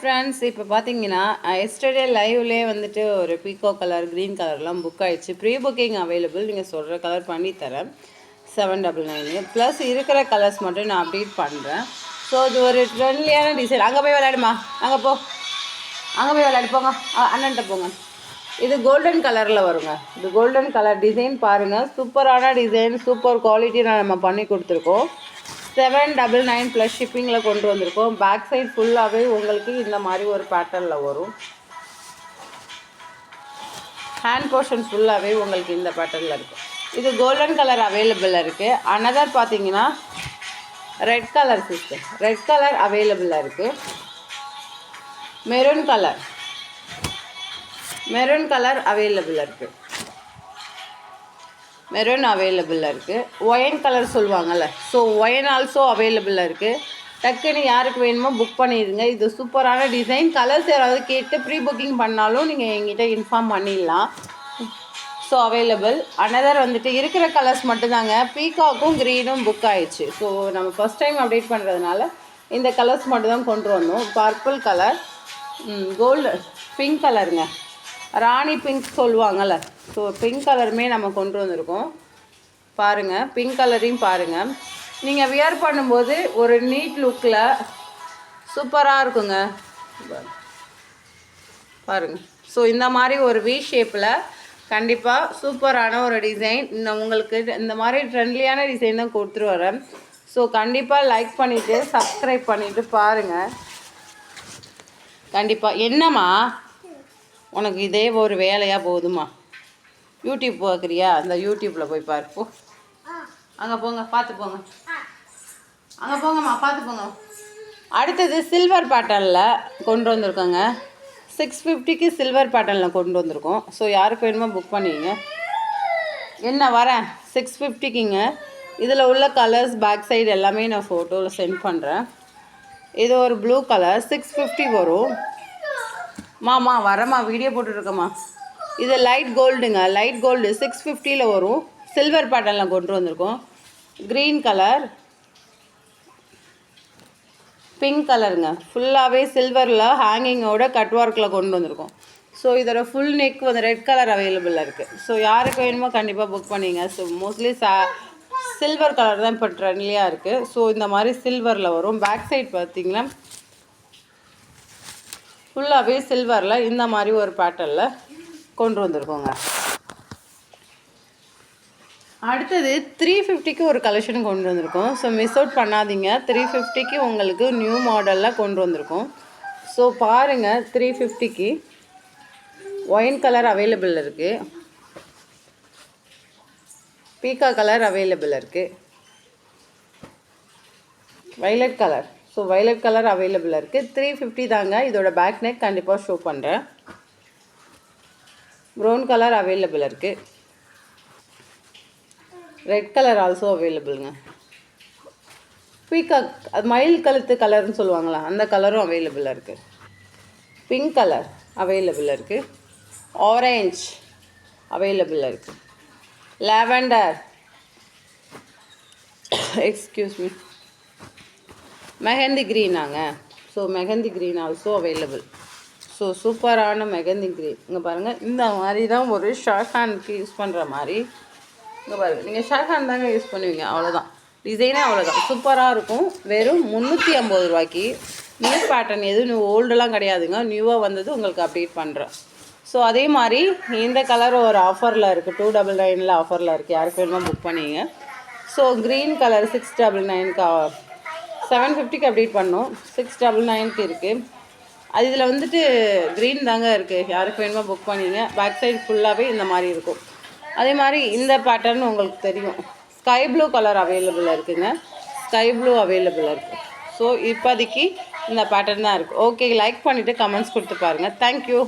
Friends, இப்போ பார்த்தீங்கன்னா yesterday லைவ்லேயே வந்துட்டு ஒரு பீகோ கலர் க்ரீன் கலர்லாம் புக் ஆகிடுச்சு. ப்ரீ புக்கிங் அவைலபிள், நீங்கள் சொல்கிற கலர் பண்ணித்தரேன். 799 ப்ளஸ் இருக்கிற கலர்ஸ் மட்டும் நான் அப்டேட் பண்ணுறேன். ஸோ இது ஒரு ட்ரெண்ட்லியான டிசைன். அங்கே போய் விளையாடுமா, அங்கே போய் விளையாடு, போங்க அண்ணன்ட்ட போங்க. இது கோல்டன் கலரில் வருங்க. இது கோல்டன் கலர் டிசைன் பாருங்கள், சூப்பரான டிசைன், சூப்பர் குவாலிட்டியில் நம்ம பண்ணி கொடுத்துருக்கோம். 799 ப்ளஸ் ஷிப்பிங்கில் கொண்டு வந்திருக்கோம். பேக் சைட் ஃபுல்லாகவே உங்களுக்கு இந்த மாதிரி ஒரு பேட்டர்னில் வரும். ஹேண்ட் போர்ஷன் ஃபுல்லாகவே உங்களுக்கு இந்த பேட்டர்னில் இருக்கும். இது கோல்டன் கலர் அவைலபிள் இருக்குது. அனதர் பார்த்தீங்கன்னா red colour sister, red colour அவைலபிளாக இருக்குது. மெரூன் கலர் அவைலபிளாக இருக்குது. மெரூன் அவைலபிளாக இருக்குது. ஒயன் கலர் சொல்லுவாங்கள்ல, ஸோ ஒயன் ஆல்சோ அவைலபிளாக இருக்குது. டக்குன்னு யாருக்கு வேணுமோ புக் பண்ணிடுங்க. இது சூப்பரான டிசைன். கலர்ஸ் யாராவது கேட்டு ப்ரீ புக்கிங் பண்ணாலும் நீங்கள் எங்கிட்ட இன்ஃபார்ம் பண்ணிடலாம். So available. அனதர் வந்துட்டு இருக்கிற கலர்ஸ் மட்டும்தாங்க. பீகாக்கும் க்ரீனும் புக் ஆயிடுச்சு. ஸோ நம்ம ஃபஸ்ட் டைம் அப்டேட் பண்ணுறதுனால இந்த கலர்ஸ் மட்டும் தான் கொண்டு வந்தோம். பர்பிள் கலர், கோல்டு பிங்க் கலருங்க, ராணி பிங்க் சொல்லுவாங்கள்ல, ஸோ பிங்க் கலருமே நம்ம கொண்டு வந்திருக்கோம். பாருங்கள், பிங்க் கலரையும் பாருங்கள். நீங்கள் வியர் பண்ணும்போது ஒரு நீட் லுக்கில் சூப்பராக இருக்குங்க. பாருங்கள், ஸோ இந்த மாதிரி ஒரு வி ஷேப்பில் கண்டிப்பாக சூப்பரான ஒரு டிசைன். உங்களுக்கு இந்த மாதிரி ட்ரெண்ட்லியான டிசைன் தான் கொடுத்துட்டு வரேன். ஸோ கண்டிப்பாக லைக் பண்ணிவிட்டு சப்ஸ்கிரைப் பண்ணிவிட்டு பாருங்கள். கண்டிப்பாக. என்னம்மா உனக்கு இதே ஒரு வேலையாக போகுதுமா? யூடியூப் பார்க்குறியா? அந்த யூடியூப்பில் போய் பாரு. போ, அங்கே போங்க, பார்த்து போங்க, அங்கே போங்கம்மா, பார்த்து போங்க. அடுத்தது சில்வர் பேட்டர்னில் கொண்டு வந்திருக்கோங்க. 650க்கு சில்வர் பேட்டர்னில் கொண்டு வந்திருக்கோம். ஸோ யாருக்கு வேணுமோ புக் பண்ணிங்க. என்ன வரேன் 650க்குங்க. இதில் உள்ள கலர்ஸ் பேக் சைடு எல்லாமே நான் ஃபோட்டோவில் சென்ட் பண்ணுறேன். இது ஒரு ப்ளூ கலர் 650 வரும். மாமா வரம்மா, வீடியோ போட்டுருக்கம்மா. இது லைட் கோல்டுங்க, லைட் கோல்டு 650ல் வரும். சில்வர் பேட்டர்னில் கொண்டு வந்திருக்கோம். க்ரீன் கலர், பிங்க் கலருங்க, ஃபுல்லாகவே சில்வரில் ஹேங்கிங்கோட கட் ஒர்க்கில் கொண்டு வந்திருக்கோம். ஸோ இதோட ஃபுல் நெக் வந்து ரெட் கலர் அவைலபிளாக இருக்குது. ஸோ யாருக்கு வேணுமோ கண்டிப்பாக புக் பண்ணிங்க. ஸோ மோஸ்ட்லி சில்வர் கலர் தான் இப்போ ட்ரெண்ட்லியாக இருக்குது. ஸோ இந்த மாதிரி சில்வரில் வரும். பேக் சைட் பார்த்திங்கன்னா ஃபுல்லாகவே சில்வரில் இந்த மாதிரி ஒரு பேட்டர்னில் கொண்டு வந்திருக்கோங்க. அடுத்தது 350க்கு ஒரு கலெக்ஷன் கொண்டு வந்திருக்கோம். ஸோ மிஸ் அவுட் பண்ணாதீங்க. 350க்கு உங்களுக்கு நியூ மாடலில் கொண்டு வந்திருக்கோம். ஸோ பாருங்கள், 350க்கு ஒயின் கலர் அவைலபிள் இருக்குது. பீக்கா கலர் அவைலபிள் இருக்குது. Violet colour, so violet colour அவைலபிளாக இருக்குது. 350 தாங்க. இதோட பேக் நெக் கண்டிப்பாக ஷோ பண்ணுறேன். ப்ரௌன் கலர் அவைலபிளாக இருக்குது. ரெட் கலர் ஆல்சோ அவைலபிளுங்க. பீகாக், அது மயில் கழுத்து கலர்னு சொல்லுவாங்களா, அந்த கலரும் அவைலபிளாக இருக்குது. பிங்க் கலர் அவைலபிளாக இருக்குது. ஆரஞ்ச் அவைலபிளாக இருக்குது. லாவெண்டர், எக்ஸ்கியூஸ் மீ, மெஹந்தி க்ரீனாங்க. So mehndi green also available. So சூப்பரான மெஹந்தி க்ரீன். இங்கே பாருங்கள், இந்த மாதிரி தான் ஒரு ஷார்ட் ஹேண்டுக்கு யூஸ் பண்ணுற மாதிரி. இங்கே பாருங்கள், நீங்கள் ஷார்ட் ஹேண்ட் தாங்க யூஸ் பண்ணுவீங்க, அவ்வளோதான். டிசைனே அவ்வளோதான். சூப்பராக இருக்கும். வெறும் 350 ரூபாய்க்கு. நியூ பேட்டர்ன் எதுவும் ஓல்டெலாம் கிடையாதுங்க, நியூவாக வந்தது உங்களுக்கு அப்டேட் பண்ணுறேன். ஸோ அதே மாதிரி இந்த கலர் ஒரு ஆஃபரில் இருக்குது. 299 ஆஃபரில் இருக்குது. யாருக்கு வேணுமோ புக் பண்ணிங்க. ஸோ க்ரீன் கலர் 699க்கு 750க்கு அப்டேட் பண்ணோம். 699க்கு இருக்குது. அது இதில் வந்துட்டு க்ரீன் தாங்க இருக்குது. யாருக்கு வேணுமோ புக் பண்ணிங்க. பேக் சைடு ஃபுல்லாகவே இந்த மாதிரி இருக்கும். அதே மாதிரி இந்த பேட்டர்ன் உங்களுக்கு தெரியும். ஸ்கை ப்ளூ கலர் அவைலபிளாக இருக்குதுங்க. ஸ்கை ப்ளூ அவைலபிளாக இருக்குது. ஸோ இப்போதைக்கு இந்த பேட்டர்ன் தான் இருக்குது. ஓகே, லைக் பண்ணிவிட்டு கமெண்ட்ஸ் கொடுத்து பாருங்கள். தேங்க்யூ.